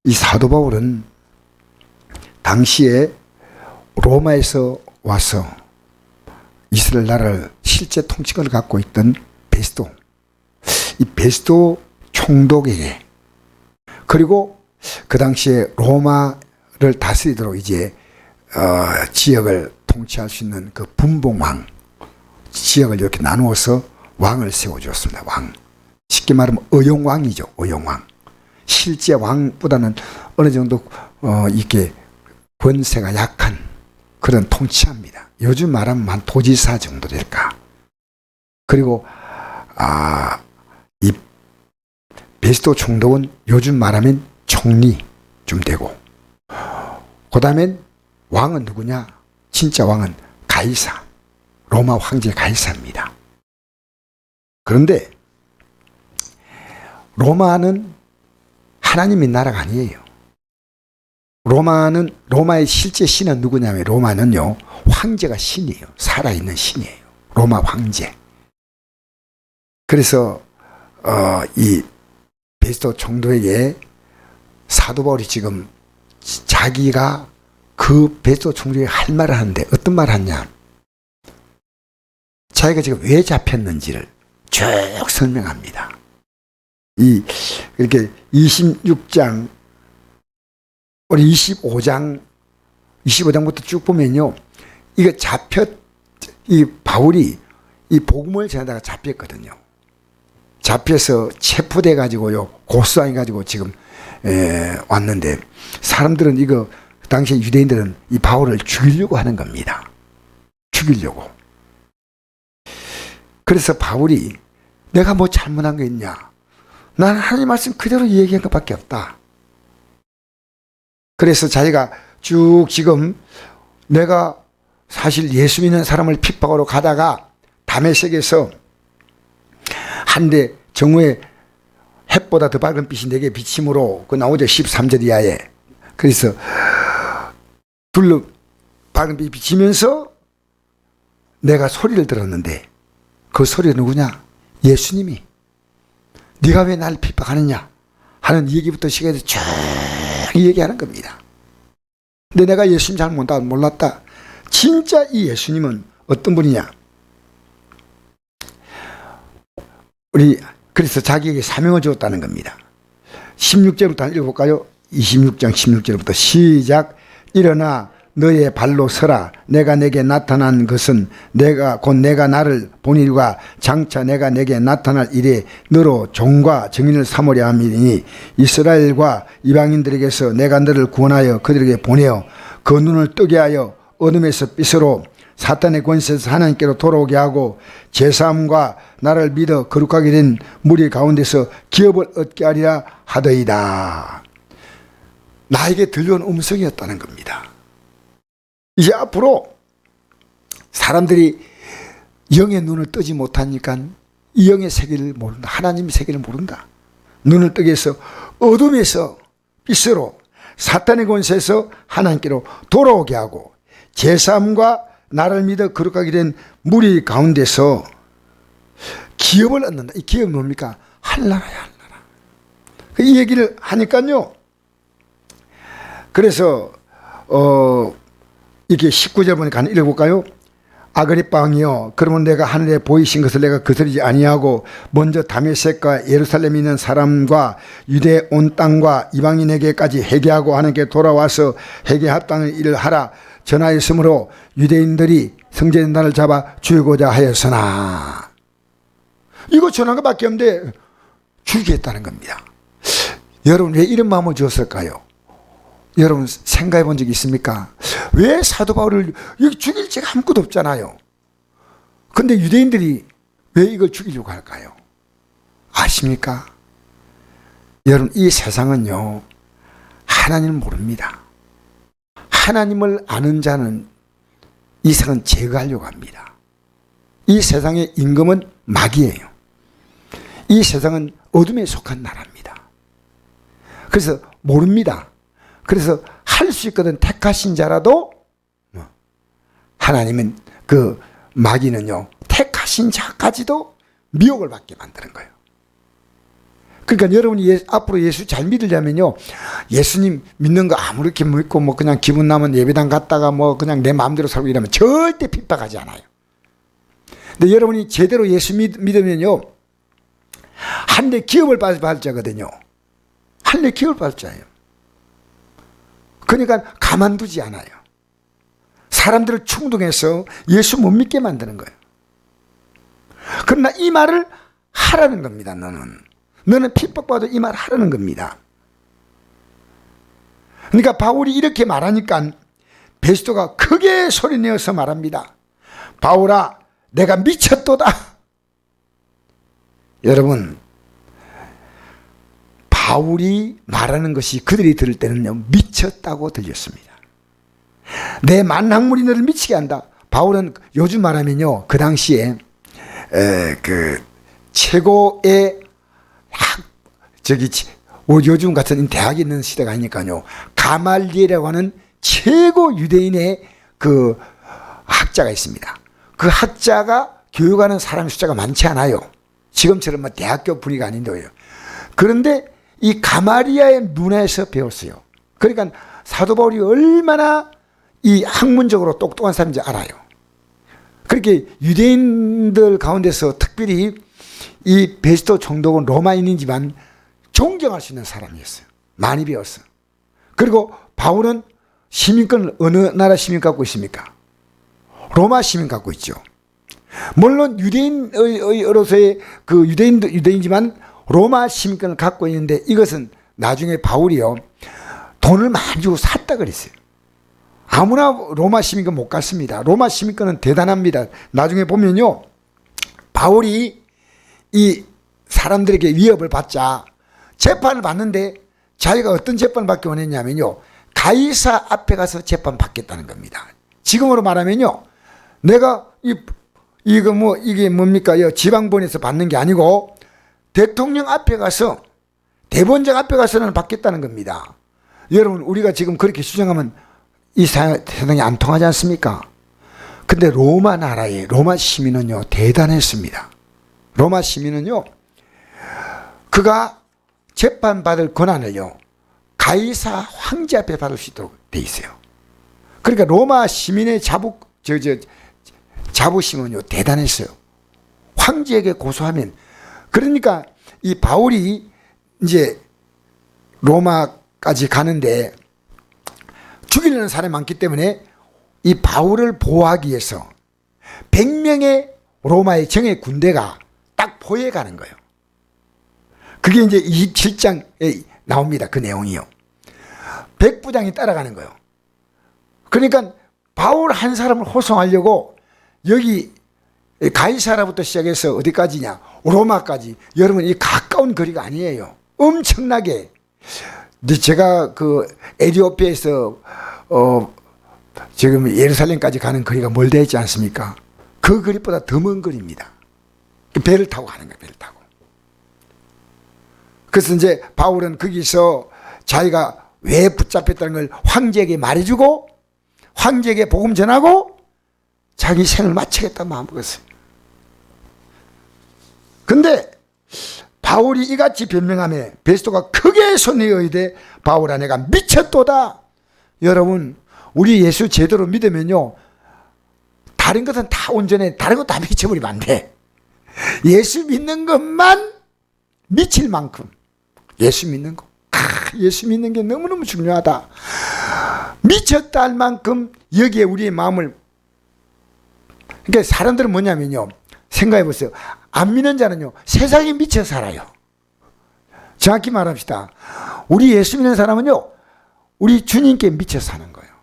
이 사도 바울은 당시에 로마에서 와서 이스라엘 나라를 실제 통치권을 갖고 있던 베스도, 이 베스도 총독에게, 그리고 그 당시에 로마를 다스리도록 이제 지역을 통치할 수 있는 그 분봉왕, 지역을 이렇게 나누어서 왕을 세워주었습니다. 왕. 쉽게 말하면 의용왕이죠. 의용왕. 실제 왕보다는 어느 정도 이렇게 권세가 약한 그런 통치합니다. 요즘 말하면 한 도지사 정도 될까. 그리고 이 베스도 총독은 요즘 말하면 총리쯤 되고, 그 다음엔 왕은 누구냐? 진짜 왕은 가이사, 로마 황제 가이사입니다. 그런데 로마는 하나님의 나라가 아니에요. 로마의 실제 신은 누구냐면, 로마는요, 황제가 신이에요. 살아있는 신이에요. 로마 황제. 그래서 이 베스도 총독에게 사도 바울이 지금 자기가 그 베스도 총독에게 할 말을 하는데, 어떤 말을 하냐? 자기가 지금 왜 잡혔는지를 쭉 설명합니다. 이렇게 26장, 우리 25장부터 쭉 보면요, 이 바울이 이 복음을 전하다가 잡혔거든요. 잡혀서 체포돼 가지고요, 고소해 가지고 지금 왔는데, 사람들은 당시 유대인들은 이 바울을 죽이려고 하는 겁니다. 죽이려고. 그래서 바울이 내가 뭐 잘못한 거 있냐? 나는 하나님 말씀 그대로 얘기한 것밖에 없다. 그래서 자기가 쭉 지금 내가 사실 예수 믿는 사람을 핍박하러 가다가 다메섹에서 한데 정오에 햇보다 더 밝은 빛이 내게 비침으로, 그 나오죠 13절 이하에. 그래서 둘로 밝은 빛이 비치면서 내가 소리를 들었는데, 그 소리가 누구냐? 예수님이 네가 왜 나를 핍박하느냐 하는 얘기부터 시작해서 쭉 얘기하는 겁니다. 근데 내가 예수님 잘 몰랐다. 진짜 이 예수님은 어떤 분이냐? 그래서 자기에게 사명을 주었다는 겁니다. 16절부터 한번 읽어볼까요? 26장 16절부터 시작. 일어나 너의 발로 서라. 내가 내게 나타난 것은 곧 내가 나를 본일과 장차 내가 내게 나타날 일에 너로 종과 증인을 삼으려 함이니, 이스라엘과 이방인들에게서 내가 너를 구원하여 그들에게 보내어 그 눈을 뜨게 하여 어둠에서 빛으로, 사탄의 권세에서 하나님께로 돌아오게 하고, 제사함과 나를 믿어 거룩하게 된 무리 가운데서 기업을 얻게 하리라 하더이다. 나에게 들려온 음성이었다는 겁니다. 이제 앞으로 사람들이 영의 눈을 뜨지 못하니까 이 영의 세계를 모른다. 하나님의 세계를 모른다. 눈을 뜨게 해서 어둠에서 빛으로, 사탄의 권세에서 하나님께로 돌아오게 하고, 제사함과 나를 믿어 거룩하게 된 무리 가운데서 기업을 얻는다. 이 기업이 뭡니까? 한나라야, 한나라. 이 얘기를 하니까요, 그래서 이렇게 19절 보니까 읽어볼까요? 아그리빠 왕이여, 그러면 내가 하늘에 보이신 것을 내가 거스르지 아니하고 먼저 다메섹과 예루살렘에 있는 사람과 유대 온 땅과 이방인에게까지 회개하고 하나님께 돌아와서 회개 합당의 일을 하라 전하였으므로 유대인들이 성전의 날을 잡아 죽이고자 하였으나. 이거 전한 것밖에 없는데 죽이겠다는 겁니다. 여러분 왜 이런 마음을 주었을까요? 여러분 생각해 본 적 있습니까? 왜 사도 바울을 여기 죽일 죄가 아무것도 없잖아요. 근데 유대인들이 왜 이걸 죽이려고 할까요? 아십니까? 여러분 이 세상은요, 하나님을 모릅니다. 하나님을 아는 자는 이 세상은 제거하려고 합니다. 이 세상의 임금은 마귀예요. 이 세상은 어둠에 속한 나라입니다. 그래서 모릅니다. 그래서 할 수 있거든. 택하신 자라도, 하나님은 그 마귀는요, 택하신 자까지도 미혹을 받게 만드는 거예요. 그러니까 여러분이 앞으로 예수 잘 믿으려면요, 예수님 믿는 거 아무렇게 믿고 뭐 그냥 기분 나면 예배당 갔다가 뭐 그냥 내 마음대로 살고 이러면 절대 핍박하지 않아요. 근데 여러분이 제대로 예수 믿으면요, 하늘의 기업을 받을 자거든요. 하늘의 기업을 받을 자예요. 그러니까 가만두지 않아요. 사람들을 충동해서 예수 못 믿게 만드는 거예요. 그러나 이 말을 하라는 겁니다. 너는 핍박받아도 이 말 하라는 겁니다. 그러니까 바울이 이렇게 말하니까 베스토가 크게 소리내어서 말합니다. 바울아, 내가 미쳤도다. 여러분, 바울이 말하는 것이 그들이 들을 때는요, 미쳤다고 들렸습니다. 내 만학물이 너를 미치게 한다. 바울은 요즘 말하면요, 그 당시에 그 최고의 요즘 같은 대학에 있는 시대가 아니니까요, 가말리엘이라고 하는 최고 유대인의 그 학자가 있습니다. 그 학자가 교육하는 사람 숫자가 많지 않아요. 지금처럼 뭐 대학교 분위기가 아닌데요. 그런데 이 가마리아의 문화에서 배웠어요. 그러니까 사도 바울이 얼마나 이 학문적으로 똑똑한 사람인지 알아요. 그렇게 유대인들 가운데서 특별히 이 베스토 총독은 로마인이지만 존경할 수 있는 사람이었어요. 많이 배웠어요. 그리고 바울은 시민권을 어느 나라 시민 갖고 있습니까? 로마 시민 갖고 있죠. 물론 유대인으로서의 그 유대인이지만 로마 시민권을 갖고 있는데, 이것은 나중에 바울이요, 돈을 많이 주고 샀다 그랬어요. 아무나 로마 시민권 못 갔습니다. 로마 시민권은 대단합니다. 나중에 보면요, 바울이 이 사람들에게 위협을 받자 재판을 받는데 자기가 어떤 재판을 받기 원했냐면요, 가이사 앞에 가서 재판 받겠다는 겁니다. 지금으로 말하면요, 내가 이게 뭡니까? 지방본에서 받는 게 아니고 대통령 앞에 가서, 대법원장 앞에 가서는 받겠다는 겁니다. 여러분, 우리가 지금 그렇게 수정하면 이 세상이 안 통하지 않습니까? 근데 로마 나라의 로마 시민은요, 대단했습니다. 로마 시민은요, 그가 재판받을 권한을요, 가이사 황제 앞에 받을 수 있도록 돼 있어요. 그러니까 로마 시민의 자부심은요, 대단했어요. 황제에게 고소하면. 그러니까 이 바울이 이제 로마까지 가는데 죽이려는 사람이 많기 때문에 이 바울을 보호하기 위해서 100명의 로마의 정예 군대가 딱 포위해 가는 거예요. 그게 이제 27장에 나옵니다. 그 내용이요. 백부장이 따라가는 거예요. 그러니까 바울 한 사람을 호송하려고 여기 가이사라부터 시작해서 어디까지냐, 로마까지. 여러분, 이 가까운 거리가 아니에요. 엄청나게. 제가 그 에티오피아에서 지금 예루살렘까지 가는 거리가 멀다 했지 않습니까? 그 거리보다 더 먼 거리입니다. 배를 타고 가는 거예요. 배를 타고. 그래서 이제 바울은 거기서 자기가 왜 붙잡혔다는 걸 황제에게 말해주고, 황제에게 복음 전하고 자기 생을 마치겠다 마음먹었어요. 근데 바울이 이같이 변명하며 베스토가 크게 손에 의되 바울아, 내가 미쳤도다. 여러분, 우리 예수 제대로 믿으면요, 다른 것은 다 온전해. 다른 것 다 미쳐버리면 안 돼. 예수 믿는 것만 미칠 만큼 예수 믿는 거, 예수 믿는 게 너무너무 중요하다. 미쳤다 할 만큼 여기에 우리의 마음을, 그러니까 사람들은 뭐냐면요, 생각해 보세요. 안 믿는 자는요, 세상에 미쳐 살아요. 정확히 말합시다. 우리 예수 믿는 사람은요, 우리 주님께 미쳐 사는 거예요.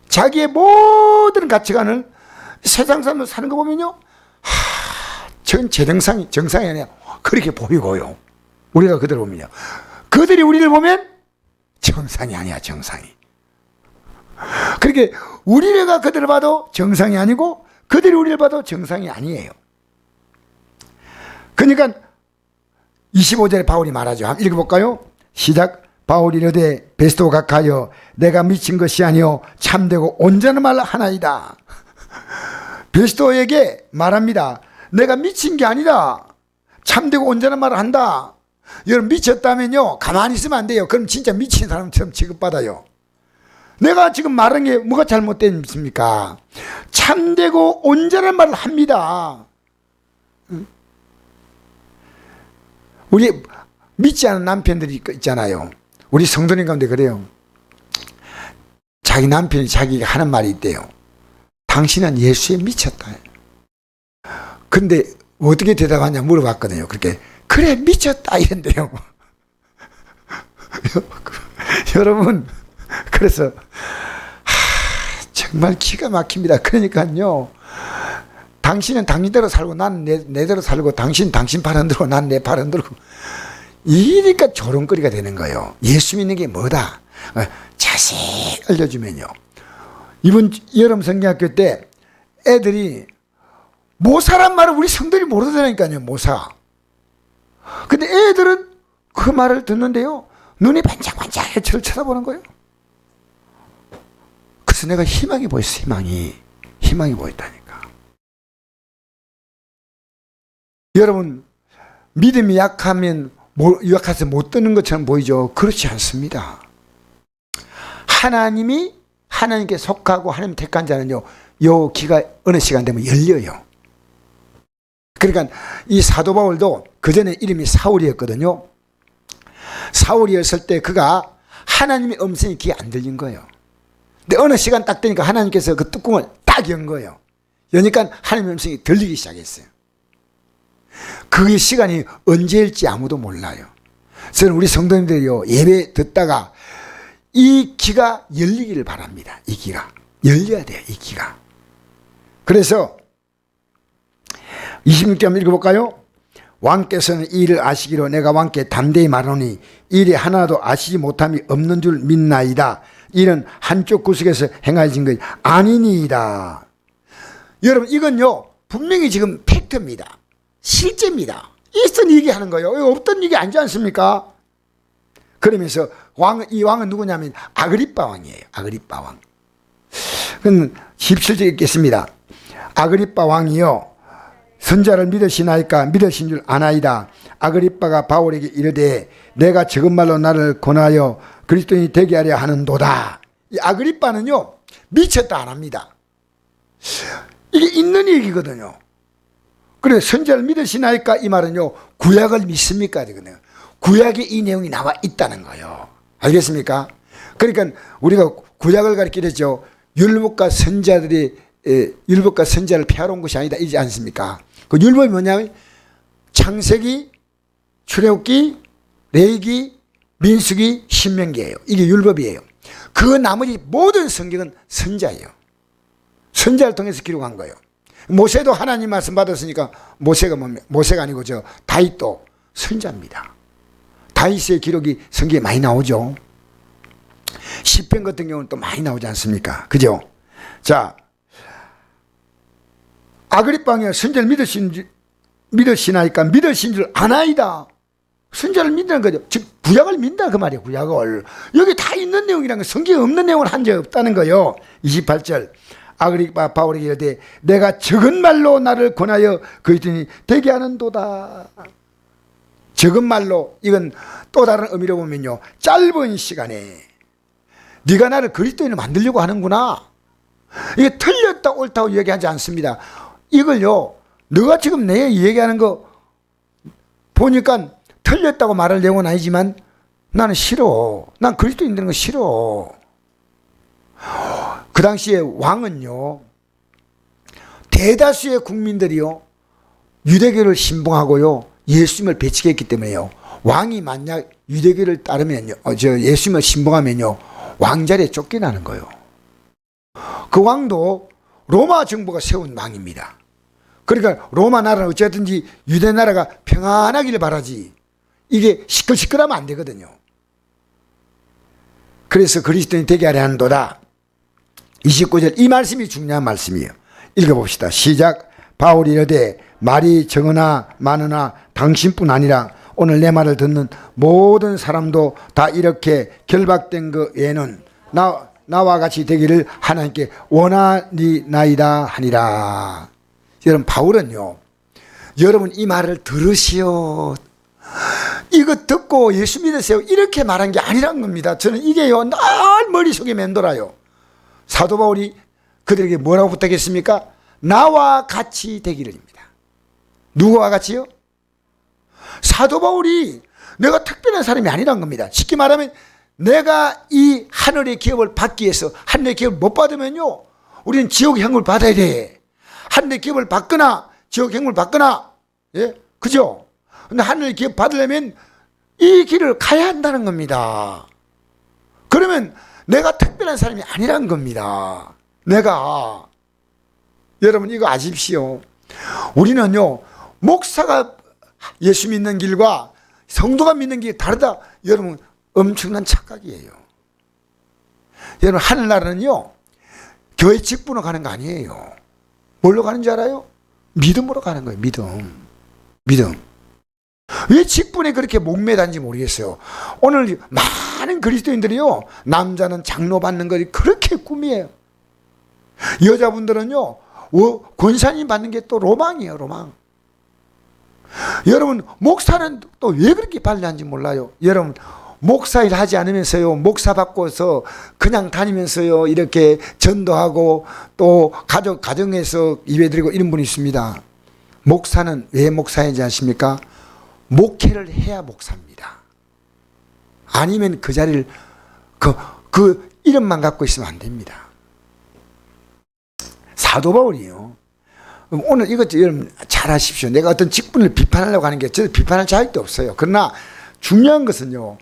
자기의 모든 가치관을 세상 사람들 사는 거 보면요, 전 정상이 아니라 그렇게 보이고요. 우리가 그들을 보면요, 그들이 우리를 보면 정상이 아니야. 정상이. 그렇게 우리가 그들을 봐도 정상이 아니고 그들이 우리를 봐도 정상이 아니에요. 그러니까 25절에 바울이 말하죠. 한번 읽어볼까요? 시작. 바울이 이르되 베스토 각하여 내가 미친 것이 아니요 참되고 온전한 말 하나이다. 베스토에게 말합니다. 내가 미친 게 아니다. 참되고 온전한 말을 한다. 여러분 미쳤다면요 가만히 있으면 안 돼요. 그럼 진짜 미친 사람처럼 취급받아요. 내가 지금 말한 게 뭐가 잘못됐습니까? 참되고 온전한 말을 합니다. 우리 믿지 않은 남편들이 있잖아요. 우리 성도님 가운데 그래요. 자기 남편이 자기가 하는 말이 있대요. 당신은 예수에 미쳤다. 근데 어떻게 대답하냐 물어봤거든요. 그렇게 그래 미쳤다 이랬대요. 여러분 그래서 정말 기가 막힙니다. 그러니까요 당신은 당신대로 살고 나는 내대로 살고 당신 팔은 들고 난 내 팔은 들고 이러니까 조롱거리가 되는 거예요. 예수 믿는 게 뭐다 자세히 알려주면요. 이번 여름 성경학교 때 애들이 모사란 말을 우리 성들이 모르더라니까요. 모사. 근데 애들은 그 말을 듣는데요 눈이 반짝반짝 저를 쳐다보는 거예요. 그래서 내가 희망이 보였어. 희망이 보였다니까. 여러분 믿음이 약해서 못 듣는 것처럼 보이죠. 그렇지 않습니다. 하나님께 속하고 하나님 택한 자는요 요 귀가 어느 시간 되면 열려요. 그러니까 이 사도 바울도 그전에 이름이 사울이었거든요. 사울이었을 때 그가 하나님의 음성이 귀에 안 들린 거예요. 근데 어느 시간 딱 되니까 하나님께서 그 뚜껑을 딱 연 거예요. 여니까 하나님의 음성이 들리기 시작했어요. 그 시간이 언제일지 아무도 몰라요. 저는 우리 성도님들이요 예배 듣다가 이 귀가 열리기를 바랍니다. 이 귀가 열려야 돼요. 이 귀가. 그래서 26절 한번 읽어볼까요? 왕께서는 이 일을 아시기로 내가 왕께 담대히 말하노니 일이 하나도 아시지 못함이 없는 줄 믿나이다. 이는 한쪽 구석에서 행하신 것이 아니니이다. 여러분 이건요 분명히 지금 팩트입니다. 실제입니다. 있던 얘기하는 거예요. 없던 얘기 아니지 않습니까? 그러면서 이 왕은 누구냐면 아그리빠 왕이에요. 아그리빠 왕. 그럼 17절 읽겠습니다. 아그리빠 왕이요 선자를 믿으시나이까 믿으신 줄 아나이다. 아그리빠가 바울에게 이르되 내가 적은 말로 나를 권하여 그리스도인이 되게 하려 하는도다. 이 아그리빠는요 미쳤다 안 합니다. 이게 있는 얘기거든요. 그래 선자를 믿으시나이까 이 말은요 구약을 믿습니까? 되거든요. 구약에 이 내용이 나와 있다는 거예요. 알겠습니까? 그러니까 우리가 구약을 가르치죠. 율법과 선자를 폐하러 온 것이 아니다 이지 않습니까? 그 율법이 뭐냐면 창세기, 출애굽기, 레위기, 민수기, 신명기예요. 이게 율법이에요. 그 나머지 모든 성경은 선자예요. 선자를 통해서 기록한 거예요. 모세도 하나님 말씀 받았으니까 모세가 아니고 다윗도 선자입니다. 다윗의 기록이 성경에 많이 나오죠. 시편 같은 경우는 또 많이 나오지 않습니까? 그죠? 자, 아그리빠가 선자를 믿으시나이까 믿으신 줄 아나이다. 선자를 믿는 거죠. 즉 구약을 믿는다 그 말이에요. 구약을. 여기 다 있는 내용이라는 거 성경에 없는 내용을 한 적 없다는 거예요. 28절 아그리빠 바울에게 이르되 내가 적은 말로 나를 권하여 그리스도인이 되게 하는도다. 적은 말로 이건 또 다른 의미로 보면요 짧은 시간에 네가 나를 그리스도인을 만들려고 하는구나. 이게 틀렸다 옳다고 얘기하지 않습니다. 이걸요 너가 지금 내 얘기하는 거 보니까 틀렸다고 말할 내용은 아니지만 나는 싫어. 난 그리스도인 되는 거 싫어. 그 당시에 왕은요 대다수의 국민들이요 유대교를 신봉하고요 예수님을 배척했기 때문에요 왕이 만약 유대교를 따르면요 예수님을 신봉하면요 왕자리에 쫓겨나는 거예요. 그 왕도 로마 정부가 세운 왕입니다. 그러니까 로마 나라는 어쨌든지 유대 나라가 평안하기를 바라지 이게 시끌시끌하면 안 되거든요. 그래서 그리스도인이 되게 하려 하는도다. 29절 이 말씀이 중요한 말씀이에요. 읽어봅시다. 시작. 바울이 이르되 말이 적으나 많으나 당신뿐 아니라 오늘 내 말을 듣는 모든 사람도 다 이렇게 결박된 그 외에는 나와 같이 되기를 하나님께 원하니나이다 하니라. 여러분 바울은요 여러분 이 말을 들으시오 이거 듣고 예수 믿으세요 이렇게 말한 게 아니란 겁니다. 저는 이게요 늘 머릿속에 맴돌아요. 사도 바울이 그들에게 뭐라고 부탁했습니까? 나와 같이 되기를입니다. 누구와 같이요? 사도 바울이 내가 특별한 사람이 아니란 겁니다. 쉽게 말하면 내가 이 하늘의 기업을 받기 위해서, 하늘의 기업을 못 받으면요 우리는 지옥의 형을 받아야 돼. 하늘의 기업을 받거나 지옥의 형을 받거나, 예, 그죠? 근데 하늘의 기업 받으려면 이 길을 가야 한다는 겁니다. 그러면 내가 특별한 사람이 아니란 겁니다. 내가, 여러분 이거 아십시오. 우리는요 목사가 예수 믿는 길과 성도가 믿는 길이 다르다. 여러분 엄청난 착각이에요. 여러분 하늘나라는요 교회 직분으로 가는 거 아니에요. 뭘로 가는 줄 알아요? 믿음으로 가는 거예요. 믿음. 왜 직분에 그렇게 목매단지 모르겠어요. 오늘 많은 그리스도인들이요 남자는 장로 받는 것이 그렇게 꿈이에요. 여자분들은요 권사님 받는 게 또 로망이에요. 로망. 여러분 목사는 또 왜 그렇게 발려한지 몰라요. 여러분 목사일 하지 않으면서요 목사 받고서 그냥 다니면서요 이렇게 전도하고 또 가정에서 예배드리고 이런 분이 있습니다. 목사는 왜 목사인지 아십니까? 목회를 해야 목사입니다. 아니면 그 자리를 그 이름만 갖고 있으면 안 됩니다. 사도 바울이요. 오늘 이것 여러분 잘 하십시오. 내가 어떤 직분을 비판하려고 하는 게 저도 비판할 자격도 없어요. 그러나 중요한 것은요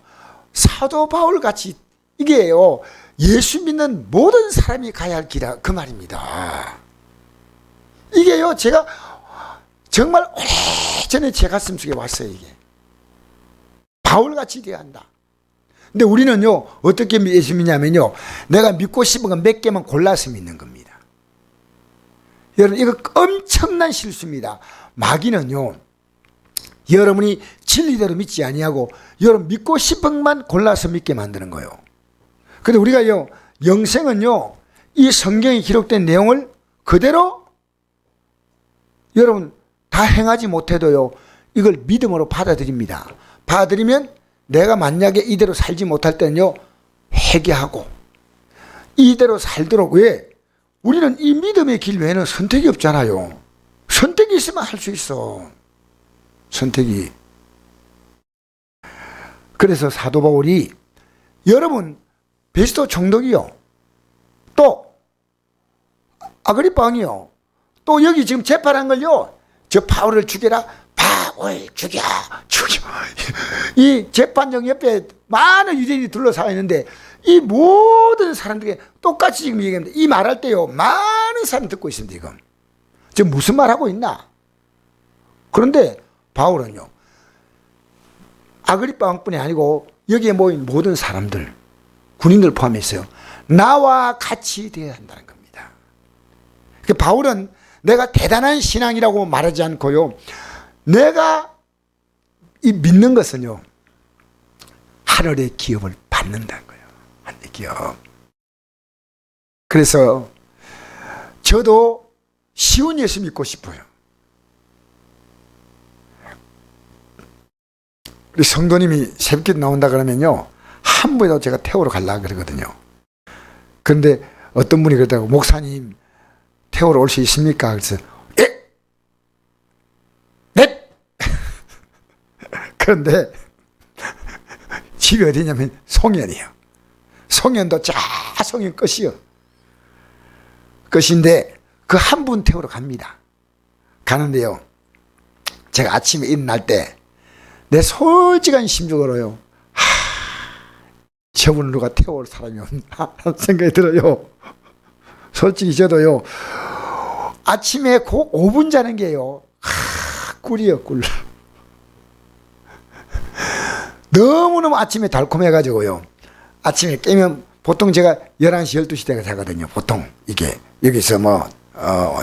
사도 바울 같이 이게요 예수 믿는 모든 사람이 가야 할 길이다 그 말입니다. 이게요 제가 정말 오래전에 제 가슴 속에 왔어요. 이게 바울같이 되어야 한다. 근데 우리는요 어떻게 예수 믿냐면요 내가 믿고 싶은 건 몇 개만 골라서 믿는 겁니다. 여러분 이거 엄청난 실수입니다. 마귀는요 여러분이 진리대로 믿지 아니하고 여러분 믿고 싶은 것만 골라서 믿게 만드는 거예요. 그런데 우리가요 영생은요 이 성경에 기록된 내용을 그대로 여러분 다 행하지 못해도요 이걸 믿음으로 받아들입니다. 받아들이면 내가 만약에 이대로 살지 못할 때는요 회개하고 이대로 살도록. 왜? 우리는 이 믿음의 길 외에는 선택이 없잖아요. 선택이 있으면 할 수 있어. 선택이. 그래서 사도 바울이 여러분 베스도 총독이요 또 아그리파 왕이요 또 여기 지금 재판한 걸요 저 바울을 죽여라, 바울 죽여 이 재판정 옆에 많은 유대인이 둘러싸여 있는데 이 모든 사람들이 똑같이 지금 얘기합니다. 이 말할 때요 많은 사람이 듣고 있습니다. 지금 무슨 말 하고 있나? 그런데 바울은요 아그리파 왕뿐이 아니고 여기에 모인 모든 사람들, 군인들 포함해서요 나와 같이 되어야 한다는 겁니다. 바울은 내가 대단한 신앙이라고 말하지 않고요 내가 이 믿는 것은요 하늘의 기업을 받는다는 거예요. 하늘의 기업. 그래서 저도 쉬운 예수 믿고 싶어요. 우리 성도님이 새벽에 나온다 그러면요 한 번이라도 제가 태우러 가려고 그러거든요. 그런데 어떤 분이 그러더라고, 목사님 태우러 올 수 있습니까? 그래서 예? 네? 그런데 집이 어디냐면 송년이에요. 송년도 송년 끝이요. 끝인데 그 한 분 태우러 갑니다. 가는데요 제가 아침에 일어날 때 내 솔직한 심적으로요 저분을 누가 태워올 사람이 없나 하는 생각이 들어요. 솔직히 저도요 아침에 그 5분 자는 게요 꿀이에요. 꿀. 너무너무 아침에 달콤해가지고요 아침에 깨면 보통 제가 11시 12시 때가 자거든요. 보통 이게 여기서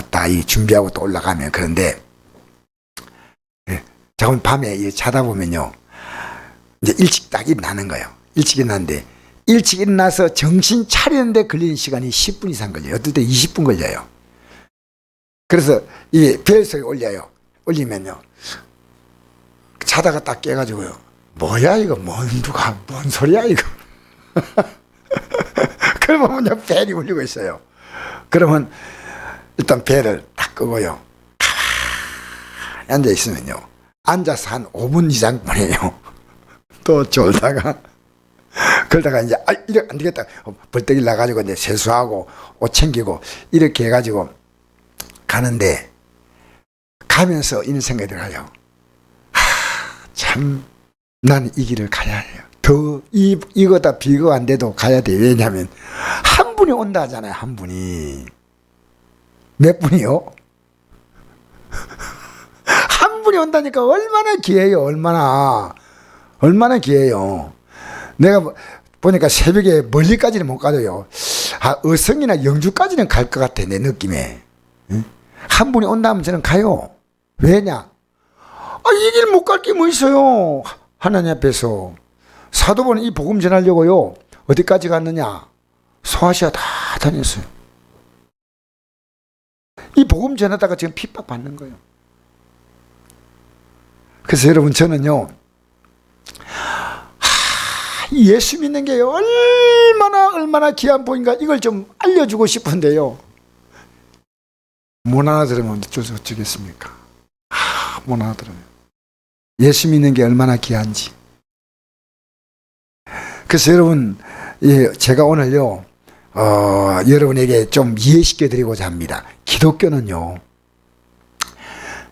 다 이 준비하고 또 올라가면. 그런데 자꾸 밤에 자다 보면요 이제 일찍 딱 일어나는 거예요. 일찍 일어나는데 일찍 일어나서 정신 차리는데 걸리는 시간이 10분 이상 걸려요. 어떨 때 20분 걸려요. 그래서 이 벨소리 올려요. 올리면요 자다가 딱 깨가지고요. 뭐야 이거 뭔 소리야 이거. 그러면요 벨이 울리고 있어요. 그러면 일단 벨을 딱 끄고요. 가만히 앉아 있으면요. 앉아서 한 5분 이상 보내요. 또 졸다가 그러다가 이제 이래 안 되겠다. 벌떡 나가지고 이제 세수하고 옷 챙기고 이렇게 해가지고 가는데 가면서 이런 생각이 들어요. 참 나는 이 길을 가야 해요. 더 이거다 비거 안 돼도 가야 돼. 왜냐하면 한 분이 온다 하잖아요. 한 분이. 몇 분이요? 한 분이 온다니까 얼마나 귀해요. 얼마나 귀해요. 내가 보니까 새벽에 멀리까지는 못 가도요. 어성이나 영주까지는 갈 것 같아. 내 느낌에. 응? 한 분이 온다면 저는 가요. 왜냐? 이 길 못 갈 게 뭐 있어요. 하나님 앞에서. 사도보는 이 복음 전하려고요. 어디까지 갔느냐? 소아시아 다 다녔어요. 이 복음 전하다가 지금 핍박받는 거예요. 그래서 여러분 저는요. 예수 믿는 게 얼마나 귀한 복인가 이걸 좀 알려주고 싶은데요. 못 알아들으면 어쩌겠습니까? 못 알아들으면. 예수 믿는 게 얼마나 귀한지. 그래서 여러분, 제가 오늘요, 여러분에게 좀 이해시켜 드리고자 합니다. 기독교는요,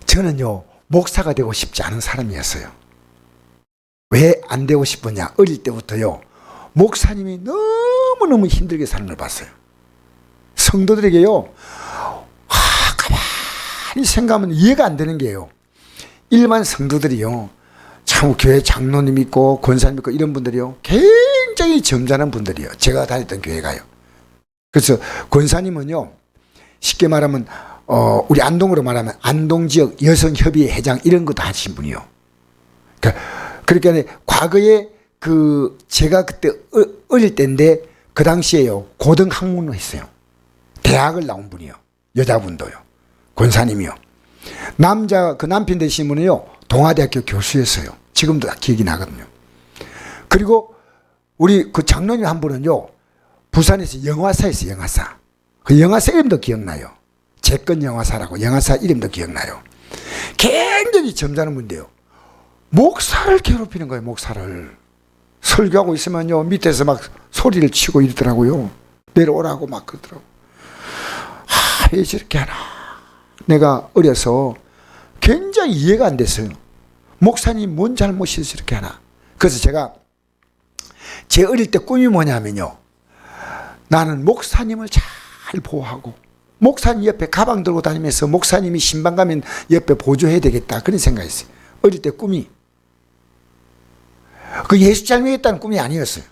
저는요, 목사가 되고 싶지 않은 사람이었어요. 왜 안 되고 싶었냐? 어릴 때부터요, 목사님이 너무너무 힘들게 사는 걸 봤어요. 성도들에게요, 가만히 생각하면 이해가 안 되는 게요. 일반 성도들이요, 참 교회 장로님 있고 권사님 있고 이런 분들이요, 굉장히 점잖은 분들이요. 제가 다녔던 교회가요. 그래서 권사님은요, 쉽게 말하면 우리 안동으로 말하면 안동지역 여성협의회 회장 이런 것도 하신 분이요. 그러니까 과거에 제가 그때 어릴 때인데 그 당시에요, 고등학문을 했어요. 대학을 나온 분이요. 여자분도요. 권사님이요. 그 남편 되신 분은요, 동아대학교 교수였어요. 지금도 기억이 나거든요. 그리고 우리 그 장로님 한 분은요, 부산에서 영화사였어요. 영화사. 그 영화사 이름도 기억나요. 재건 영화사라고 영화사 이름도 기억나요. 굉장히 점잖은 분인데요, 목사를 괴롭히는 거예요. 목사를. 설교하고 있으면요, 밑에서 막 소리를 치고 이러더라고요. 내려오라고 막 그러더라고요. 왜 저렇게 하나. 내가 어려서 굉장히 이해가 안 됐어요. 목사님 뭔 잘못이 저렇게 하나. 그래서 제가 제 어릴 때 꿈이 뭐냐면요, 나는 목사님을 잘 보호하고 목사님 옆에 가방 들고 다니면서 목사님이 신방 가면 옆에 보조해야 되겠다, 그런 생각했어요. 어릴 때 꿈이. 그 예수 잘 믿겠다는 꿈이 아니었어요.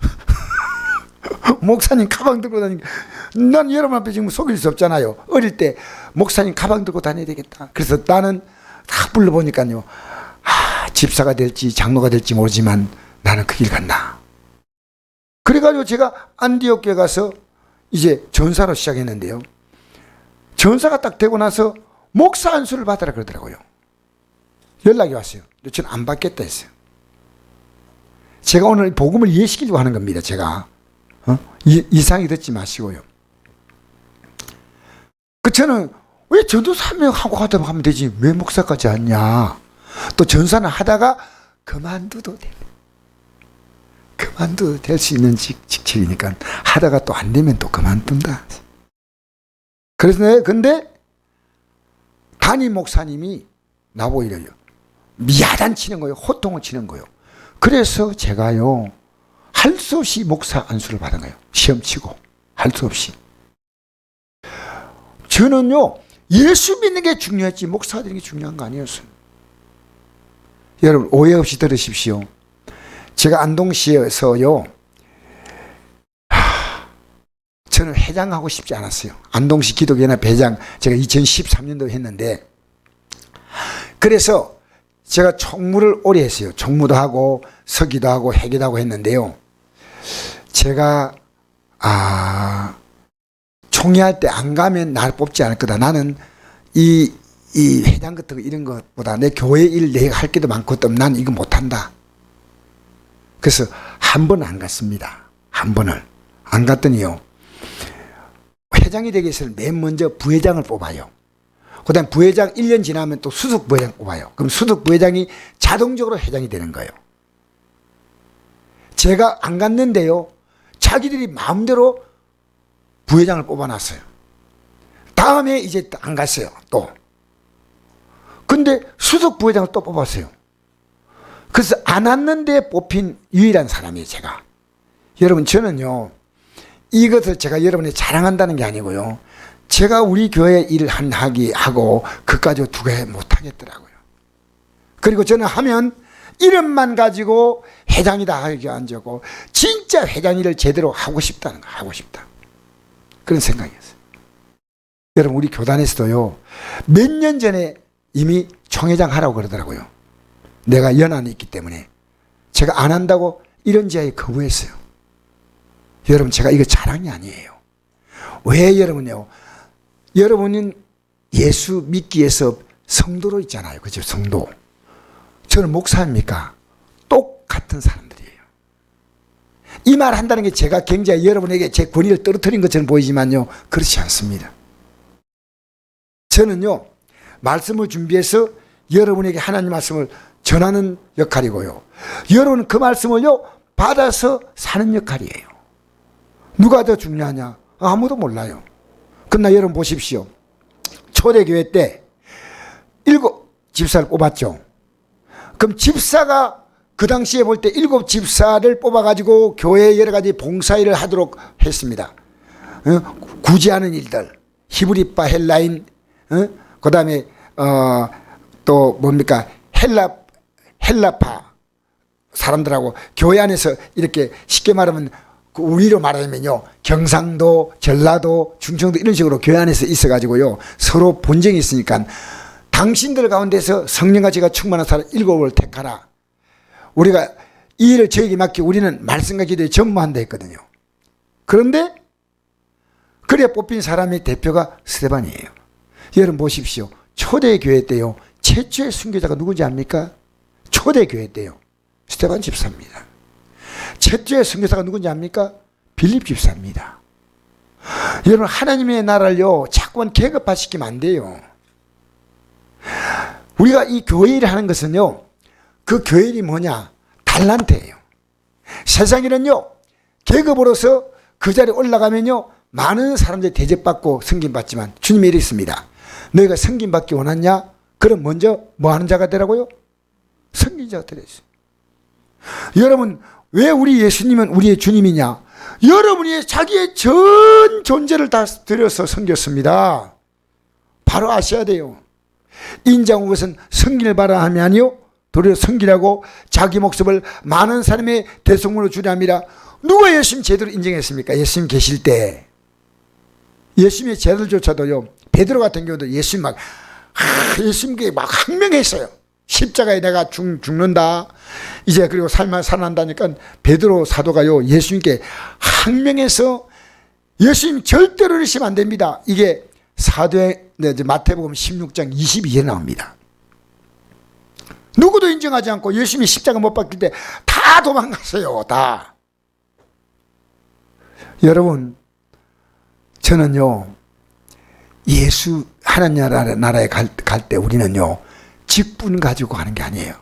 목사님 가방 들고 다니니까 난 여러분 앞에 지금 속일 수 없잖아요. 어릴 때 목사님 가방 들고 다녀야 되겠다. 그래서 나는 다 불러보니까요, 집사가 될지 장로가 될지 모르지만 나는 그 길 간다. 그래가지고 제가 안디옥 교회 가서 이제 전사로 시작했는데요, 전사가 딱 되고 나서 목사 안수를 받으라 그러더라고요. 연락이 왔어요. 근데 저는 안 받겠다 했어요. 제가 오늘 복음을 이해시키려고 하는 겁니다. 제가 이상히 듣지 마시고요. 저는 왜 전도사 한 명 하고 하면 되지 왜 목사까지 하냐. 또 전사는 하다가 그만둬도 될 수 있는 직책이니까 하다가 또 안 되면 또 그만둔다. 그래서 근데 담임 목사님이 나보고 이래요. 야단치는 거예요. 호통을 치는 거예요. 그래서 제가요, 할 수 없이 목사 안수를 받은 거예요. 시험 치고 할 수 없이. 저는요, 예수 믿는 게 중요했지 목사 되는 게 중요한 거 아니었어요. 여러분 오해 없이 들으십시오. 제가 안동시에서요, 저는 회장하고 싶지 않았어요. 안동시 기독연합 회장 제가 2013년도에 했는데, 그래서 제가 총무를 오래 했어요. 총무도 하고 서기도 하고 회계도 하고 했는데요, 제가 총회할 때 안 가면 날 뽑지 않을 거다. 나는 이 이 회장 같은 거 이런 것보다 내 교회 일 내가 할 게도 많거든. 난 이거 못한다. 그래서 한 번 안 갔습니다. 한 번을. 안 갔더니요. 회장이 되기 위해서는 맨 먼저 부회장을 뽑아요. 그 다음 부회장 1년 지나면 또 수석 부회장 뽑아요. 그럼 수석 부회장이 자동적으로 회장이 되는 거예요. 제가 안 갔는데요. 자기들이 마음대로 부회장을 뽑아놨어요. 다음에 이제 안 갔어요. 또. 근데 수석 부회장을 또 뽑았어요. 그래서 안 왔는데 뽑힌 유일한 사람이에요, 제가. 여러분, 저는요, 이것을 제가 여러분이 자랑한다는 게 아니고요. 제가 우리 교회 일을 하고, 그까지 두 개 못하겠더라고요. 그리고 저는 하면 이름만 가지고 회장이다 하기 안 적고, 진짜 회장 일을 제대로 하고 싶다는 거, 하고 싶다. 그런 생각이었어요. 여러분, 우리 교단에서도요, 몇 년 전에 이미 총회장 하라고 그러더라고요. 내가 연한이 있기 때문에. 제가 안 한다고 이런 지하에 거부했어요. 여러분, 제가 이거 자랑이 아니에요. 왜 여러분요? 여러분은 예수 믿기 위해서 성도로 있잖아요. 그죠? 성도. 저는 목사입니까? 똑같은 사람들이에요. 이 말 한다는 게 제가 굉장히 여러분에게 제 권위를 떨어뜨린 것처럼 보이지만요. 그렇지 않습니다. 저는요, 말씀을 준비해서 여러분에게 하나님 말씀을 전하는 역할이고요. 여러분은 그 말씀을요, 받아서 사는 역할이에요. 누가 더 중요하냐? 아무도 몰라요. 그러나 여러분 보십시오. 초대교회 때 7 집사를 뽑았죠. 그럼 집사가 그 당시에 볼 때 7 집사를 뽑아가지고 교회에 여러 가지 봉사일을 하도록 했습니다. 구제하는 일들, 히브리파, 헬라인, 그 다음에 또 뭡니까? 헬라파 사람들하고 교회 안에서 이렇게 쉽게 말하면 우리로 말하면요, 경상도, 전라도, 충청도 이런 식으로 교회 안에서 있어가지고요, 서로 본정이 있으니까 당신들 가운데서 성령과 충만한 사람 7을 택하라. 우리가 이 일을 저에게 맡기고 우리는 말씀과 기도에 전무한다 했거든요. 그런데 그래 뽑힌 사람의 대표가 스데반이에요. 여러분 보십시오. 초대교회 때요, 최초의 순교자가 누군지 압니까? 초대교회 때요, 스데반 집사입니다. 최초의 선교사가 누군지 압니까? 빌립 집사입니다. 여러분, 하나님의 나라를요, 자꾸만 계급화시키면 안 돼요. 우리가 이 교회 일을 하는 것은요, 그 교회 일이 뭐냐? 달란트예요. 세상에는요, 계급으로서 그 자리에 올라가면요, 많은 사람들이 대접받고 승진받지만 주님이 이랬습니다. 너희가 승진받기 원하냐? 그럼 먼저 뭐 하는 자가 되라고요? 승진자가 되랬어요. 여러분, 왜 우리 예수님은 우리의 주님이냐? 여러분이 자기의 전 존재를 다 들여서 섬겼습니다. 바로 아셔야 돼요. 인자한 것은 승기를 바라 함이 아니요 도리어 섬기라고 자기 목숨을 많은 사람의 대속물로 주려 합니다. 누가 예수님 제대로 인정했습니까? 예수님 계실 때. 예수님의 제자들조차도요, 베드로 같은 경우도 예수님 예수님께 막 항명했어요. 십자가에 내가 죽는다. 이제 그리고 살아난다니까 베드로 사도가요, 예수님께 항명해서 예수님 절대로 이러시면 안 됩니다. 이게 마태복음 16장 22절에 나옵니다. 누구도 인정하지 않고 예수님이 십자가 못 박힐 때 다 도망갔어요. 다. 여러분, 저는요, 예수 하나님 나라에 갈 때 우리는요, 직분 가지고 가는 게 아니에요.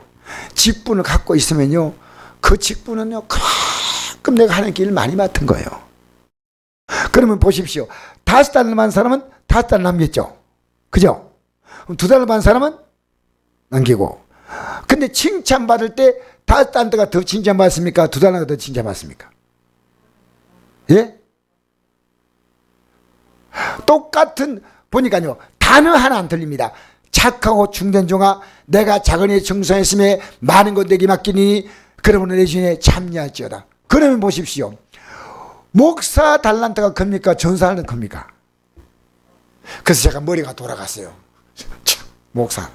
직분을 갖고 있으면요, 그 직분은요, 그만큼 내가 하나님께 일 많이 맡은 거예요. 그러면 보십시오. 5달러 받은 사람은 5달러 남겼죠. 그죠? 그럼 2달러 받은 사람은 남기고. 근데 칭찬받을 때 5달러가 더 칭찬받습니까? 2달러가 더 칭찬받습니까? 예? 똑같은, 보니까요, 단어 하나 안 틀립니다. 착하고 충된 종아, 내가 작은 일 정성했음에 많은 것 내게 맡기니 그러므로 내 주인에 참여할지어다. 그러면 보십시오. 목사 달란트가 큽니까? 전사 달란트가 큽니까? 그래서 제가 머리가 돌아갔어요. 목사.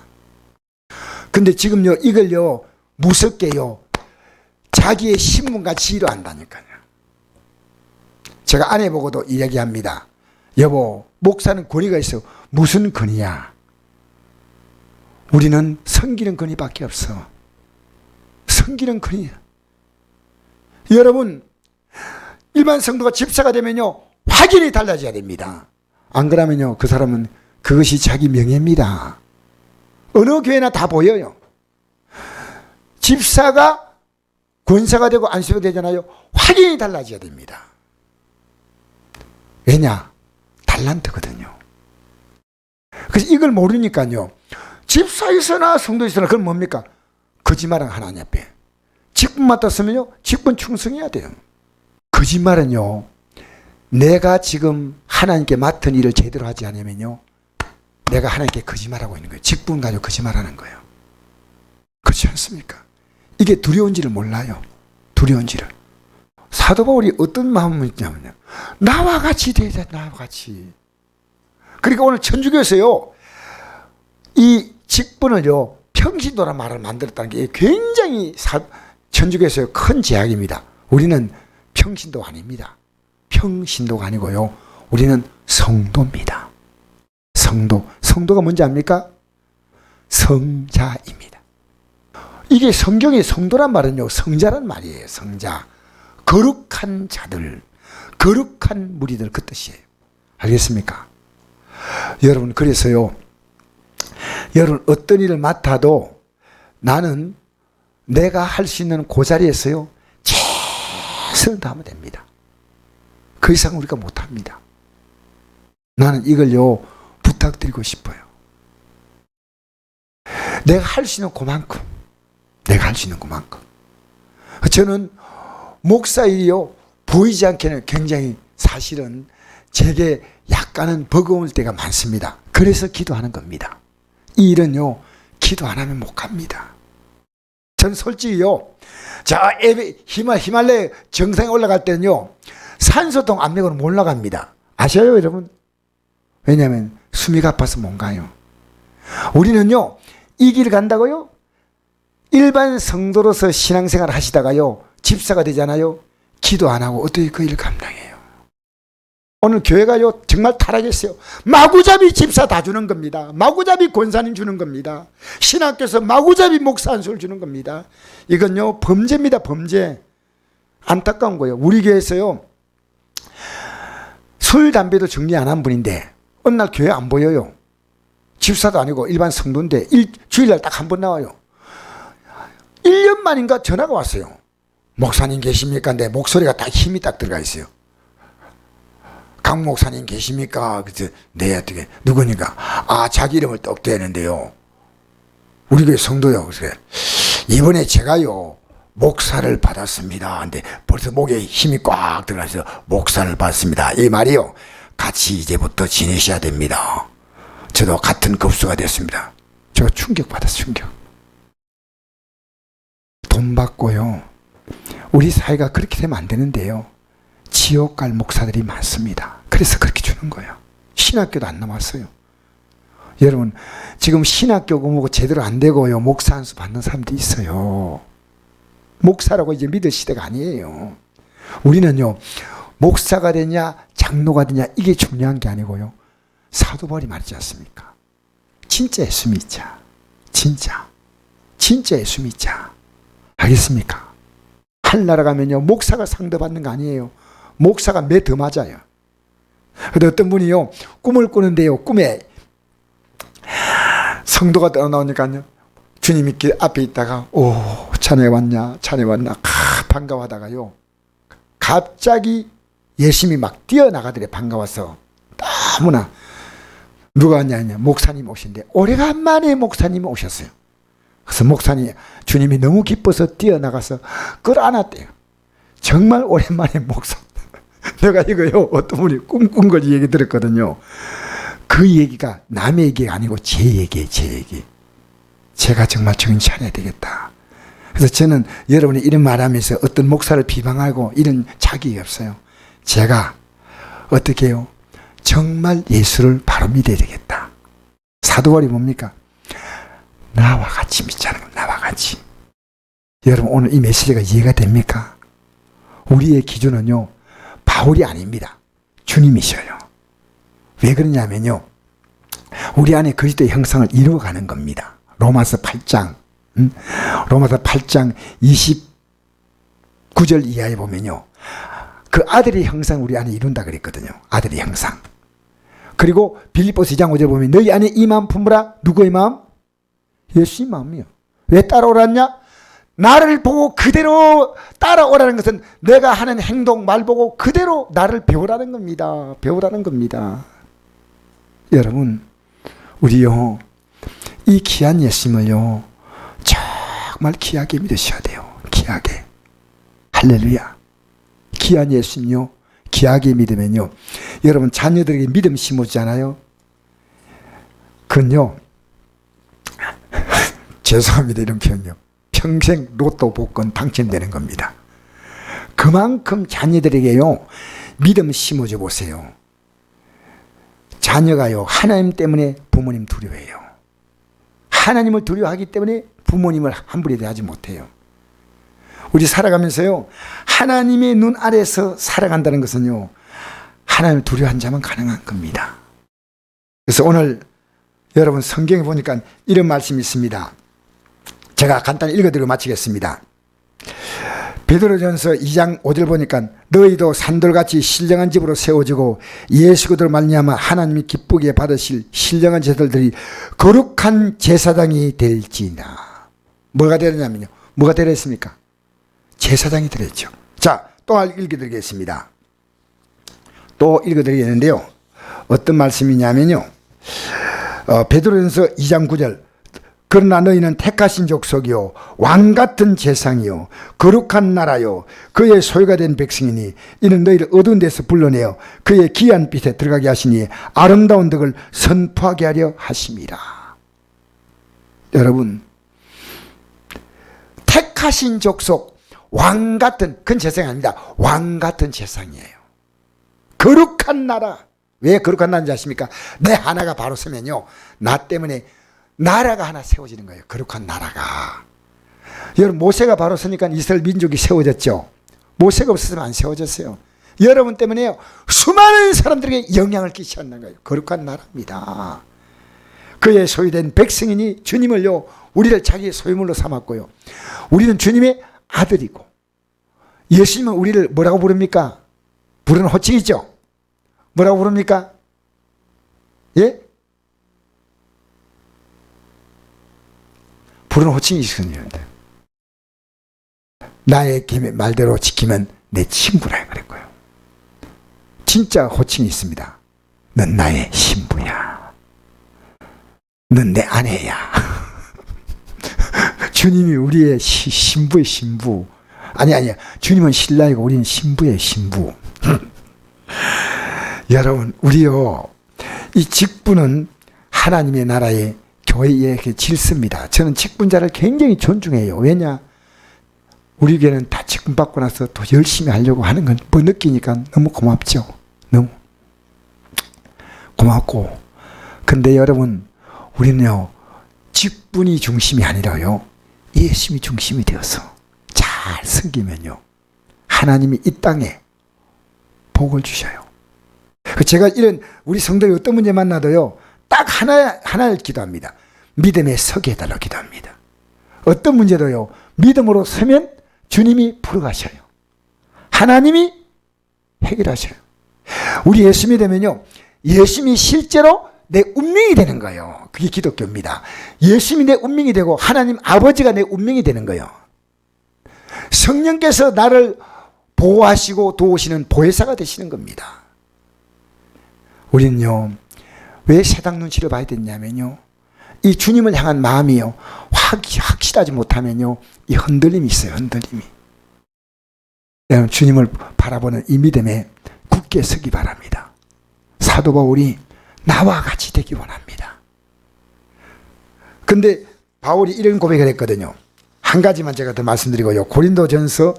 근데 지금요, 이걸요, 무섭게요, 자기의 신분과 지위로 한다니까요. 제가 아내 보고도 이야기합니다. 여보, 목사는 권위가 있어. 무슨 권위야? 우리는 섬기는 권위밖에 없어. 섬기는 권위. 여러분, 일반 성도가 집사가 되면요, 확연히 달라져야 됩니다. 안 그러면요, 그 사람은 그것이 자기 명예입니다. 어느 교회나 다 보여요. 집사가 권사가 되고 안수가 되잖아요. 확연히 달라져야 됩니다. 왜냐? 달란트거든요. 그래서 이걸 모르니까요, 집사에서나 성도에서나 그건 뭡니까? 거짓말은 하나님 앞에. 직분 맡았으면요, 직분 충성해야 돼요. 거짓말은요, 내가 지금 하나님께 맡은 일을 제대로 하지 않으면요, 내가 하나님께 거짓말하고 있는 거예요. 직분 가지고 거짓말하는 거예요. 그렇지 않습니까? 이게 두려운지를 몰라요. 두려운지를. 사도 바울이 어떤 마음을 있냐면요, 나와 같이 되자, 나와 같이. 그러니까 오늘 천주교에서요, 이 직분을요, 평신도라는 말을 만들었다는 게 굉장히 천주교에서요, 큰 제약입니다. 우리는 평신도가 아닙니다. 평신도가 아니고요, 우리는 성도입니다. 성도가 뭔지 압니까? 성자입니다. 이게 성경의 성도란 말은요, 성자란 말이에요. 성자. 거룩한 자들, 거룩한 무리들, 그 뜻이에요. 알겠습니까? 여러분, 그래서요, 여러분 어떤 일을 맡아도 나는 내가 할 수 있는 그 자리에서요, 최선을 다하면 됩니다. 그 이상 우리가 못합니다. 나는 이걸요, 부탁드리고 싶어요. 내가 할 수 있는 그만큼, 내가 할 수 있는 그만큼. 저는 목사 일이요, 보이지 않게는 굉장히 사실은 제게 약간은 버거울 때가 많습니다. 그래서 기도하는 겁니다. 이 일은요, 기도 안 하면 못 갑니다. 전 솔직히요, 히말라야 정상에 올라갈 때는요, 산소통 안 메고는 못 올라갑니다. 아셔요, 여러분? 왜냐하면 숨이 가빠서 못 가요. 우리는요, 이 길을 간다고요, 일반 성도로서 신앙생활을 하시다가요, 집사가 되잖아요. 기도 안 하고 어떻게 그 일을 감당해요? 오늘 교회가요, 정말 타락했어요. 마구잡이 집사 다 주는 겁니다. 마구잡이 권사님 주는 겁니다. 신학교에서 마구잡이 목사 안수를 주는 겁니다. 이건요, 범죄입니다. 범죄. 안타까운 거예요. 우리 교회에서요, 술, 담배도 정리 안 한 분인데 어느 날 교회 안 보여요. 집사도 아니고 일반 성도인데 주일날 딱 한 번 나와요. 1년 만인가 전화가 왔어요. 목사님 계십니까? 내 목소리가 딱 힘이 딱 들어가 있어요. 강 목사님 계십니까? 그래서 네, 어떻게 누구니까? 아, 자기 이름을 떡 대는데요, 우리 교회 성도요. 그래서 이번에 제가요, 목사를 받았습니다. 근데 벌써 목에 힘이 꽉 들어가서 목사를 받습니다. 이 말이요, 같이 이제부터 지내셔야 됩니다. 저도 같은 급수가 됐습니다. 제가 충격받았어요. 충격. 돈 받고요, 우리 사회가 그렇게 되면 안 되는데요, 지옥 갈 목사들이 많습니다. 그래서 그렇게 주는 거예요. 신학교도 안 남았어요. 여러분, 지금 신학교 공부가 제대로 안 되고요, 목사 안수 받는 사람도 있어요. 목사라고 이제 믿을 시대가 아니에요. 우리는요, 목사가 되냐 장로가 되냐 이게 중요한 게 아니고요, 사도 바울이 말하지 않습니까? 진짜 예수 믿자. 진짜 예수 믿자. 알겠습니까? 하늘나라 가면요, 목사가 상대받는 거 아니에요. 목사가 매 더 맞아요. 근데 어떤 분이요, 꿈을 꾸는데요, 꿈에 성도가 나오니까요, 주님이 길 앞에 있다가, 오, 자네 왔냐, 반가워하다가요, 갑자기 열심히 막 뛰어나가더래. 반가워서. 너무나. 누가 왔냐, 목사님 오신대. 오래간만에 목사님이 오셨어요. 그래서 목사님, 주님이 너무 기뻐서 뛰어나가서 끌어안았대요. 정말 오랜만에 목사. 내가 이거요, 어떤 분이 꿈꾼 걸 얘기 들었거든요. 그 얘기가 남의 얘기가 아니고 제 얘기예요, 제 얘기. 제가 정말 정신 차려야 되겠다. 그래서 저는 여러분이 이런 말하면서 어떤 목사를 비방하고 이런 자격이 없어요. 제가 어떻게 해요? 정말 예수를 바로 믿어야 되겠다. 사도 바울이 뭡니까? 나와 같이 믿자는 겁니다. 나와 같이. 여러분, 오늘 이 메시지가 이해가 됩니까? 우리의 기준은요, 바울이 아닙니다. 주님이셔요. 왜 그러냐면요, 우리 안에 그리스도의 형상을 이루어가는 겁니다. 로마서 8장 로마서 8장 29절 이하에 보면요, 그 아들의 형상 우리 안에 이룬다 그랬거든요. 아들의 형상. 그리고 빌립보서 2장 5절 보면 너희 안에 이 마음 품으라. 누구의 마음? 예수의 마음이요. 왜 따라오랐냐? 나를 보고 그대로 따라오라는 것은 내가 하는 행동, 말 보고 그대로 나를 배우라는 겁니다. 배우라는 겁니다. 여러분, 우리요, 이 귀한 예수님을요, 정말 귀하게 믿으셔야 돼요. 귀하게. 할렐루야. 귀한 예수님요, 귀하게 믿으면요, 여러분 자녀들에게 믿음 심어주잖아요. 그건요, 죄송합니다 이런 표현요, 평생 로또 복권 당첨되는 겁니다. 그만큼 자녀들에게요 믿음 심어줘 보세요. 자녀가요 하나님 때문에 부모님 두려워해요. 하나님을 두려워하기 때문에 부모님을 함부로 대하지 못해요. 우리 살아가면서요, 하나님의 눈 아래서 살아간다는 것은요, 하나님을 두려워한 자만 가능한 겁니다. 그래서 오늘 여러분 성경에 보니까 이런 말씀이 있습니다. 제가 간단히 읽어드리고 마치겠습니다. 베드로전서 2장 5절 보니까 너희도 산돌같이 신령한 집으로 세워지고 예수 그리스도로 말미암아 하나님이 기쁘게 받으실 신령한 제사들이 거룩한 제사장이 될지나. 뭐가 되느냐면요, 뭐가 되려 했습니까? 제사장이 되겠죠. 자, 또 읽어드리겠습니다. 또 읽어드리겠는데요, 어떤 말씀이냐면요, 베드로전서 2장 9절 그러나 너희는 택하신 족속이요 왕같은 제상이요 거룩한 나라요 그의 소유가 된 백성이니 이는 너희를 어두운 데서 불러내어 그의 귀한 빛에 들어가게 하시니 아름다운 덕을 선포하게 하려 하심이라. 여러분, 택하신 족속, 왕같은, 그건 제상이 아닙니다. 왕같은 제상이에요. 거룩한 나라. 왜 거룩한 나라인지 아십니까? 내 하나가 바로 서면요, 나 때문에 나라가 하나 세워지는 거예요. 거룩한 나라가. 여러분, 모세가 바로 서니까 이스라엘 민족이 세워졌죠. 모세가 없었으면 안 세워졌어요. 여러분 때문에요, 수많은 사람들에게 영향을 끼쳤는 거예요. 거룩한 나라입니다. 그의 소유된 백성이니 주님을요, 우리를 자기의 소유물로 삼았고요, 우리는 주님의 아들이고, 예수님은 우리를 뭐라고 부릅니까? 부르는 호칭이죠. 뭐라고 부릅니까? 예? 부르는 호칭이 있거든요. 나의 말대로 지키면 내 친구라 그랬고요. 진짜 호칭이 있습니다. 넌 나의 신부야. 넌 내 아내야. 주님이 우리의 신부의 신부. 아니야. 주님은 신랑이고 우리는 신부의 신부. 여러분, 우리요, 이 직분은 하나님의 나라의 교회의 질서입니다. 저는 직분자를 굉장히 존중해요. 왜냐? 우리 교회는 다 직분 받고 나서 더 열심히 하려고 하는 건 뭐 느끼니까 너무 고맙죠. 너무 고맙고. 근데 여러분, 우리는요, 직분이 중심이 아니라요, 예수님이 중심이 되어서 잘 섬기면요, 하나님이 이 땅에 복을 주셔요. 제가 이런 우리 성도의 어떤 문제 만나도요, 딱 하나를 기도합니다. 믿음에 서게 해달라고 기도합니다. 어떤 문제도요, 믿음으로 서면 주님이 풀어가셔요. 하나님이 해결하셔요. 우리 예수 믿으면요, 예수님이 실제로 내 운명이 되는 거예요. 그게 기독교입니다. 예수님이 내 운명이 되고 하나님 아버지가 내 운명이 되는 거예요. 성령께서 나를 보호하시고 도우시는 보혜사가 되시는 겁니다. 우리는요, 왜 세상 눈치를 봐야 되냐면요, 이 주님을 향한 마음이요, 확실하지 못하면요, 이 흔들림이 있어요. 흔들림이. 여러분, 주님을 바라보는 이 믿음에 굳게 서기 바랍니다. 사도 바울이 나와 같이 되기 원합니다. 근데 바울이 이런 고백을 했거든요. 한 가지만 제가 더 말씀드리고요. 고린도전서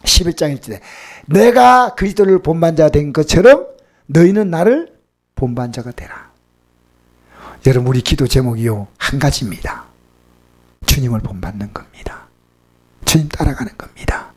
11장 1절에 내가 그리스도를 본받자 된 것처럼 너희는 나를 본받자가 되라. 여러분, 우리 기도 제목이요, 한 가지입니다. 주님을 본받는 겁니다. 주님 따라가는 겁니다.